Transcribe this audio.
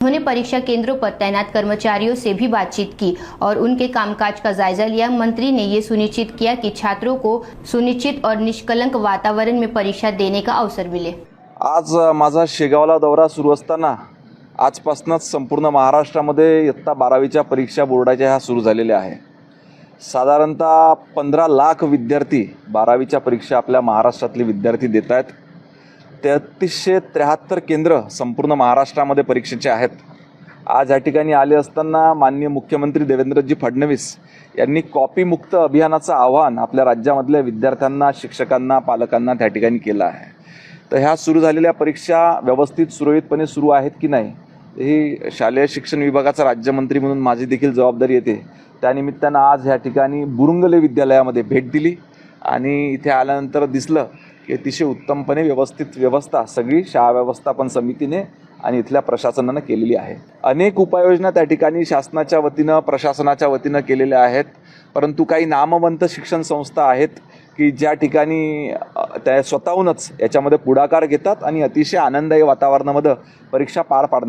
उन्होंने परीक्षा केंद्रों पर तैनात कर्मचारियों से भी बातचीत की और उनके कामकाज का जायजा लिया। मंत्री ने ये सुनिश्चित किया कि छात्रों को सुनिश्चित और निष्कलंक वातावरण में परीक्षा देने का अवसर मिले। आज माझा शेगावला दौरा सुरू असताना आजपासूनच संपूर्ण महाराष्ट्रामध्ये इयत्ता 12वीच्या परीक्षा बोर्डाच्या ह्या सुरू झालेल्या आहे। साधारणतः 15 लाख विद्यार्थी 12वीच्या परीक्षा आपल्या महाराष्ट्रातले विद्यार्थी देत आहेत। 3373 केंद्र संपूर्ण महाराष्ट्रामध्ये परीक्षेचे आहेत। आज या ठिकाणी आले असताना माननीय मुख्यमंत्री देवेंद्रजी फडणवीस यांनी कॉपी मुक्त अभियानाचं आवाहन आपल्या राज्यामधल्या विद्यार्थ्यांना, शिक्षकांना, पालकांना त्या ठिकाणी केलं आहे। तर ह्या सुरू झालेल्या परीक्षा व्यवस्थित सुरळीतपणे सुरू आहेत की नाही ही शालेय शिक्षण विभागाचा राज्यमंत्री म्हणून माझी देखील जबाबदारी येते। त्यानिमित्तानं आज ह्या ठिकाणी बुरुंगले विद्यालयामध्ये भेट दिली आणि इथे आल्यानंतर दिसलं की अतिशय उत्तमपणे व्यवस्थित व्यवस्था सगळी शाळा व्यवस्थापन समितीने आणि इथल्या प्रशासनानं केलेली आहे। अनेक उपाययोजना त्या ठिकाणी शासनाच्या वतीनं, प्रशासनाच्या वतीनं केलेल्या आहेत, परंतु काही नामवंत शिक्षण संस्था आहेत की ज्या ठिकाणी त्या स्वतःहूनच याच्यामध्ये पुढाकार घेतात आणि अतिशय आनंददायी वातावरणामध्ये परीक्षा पार पाडण्यात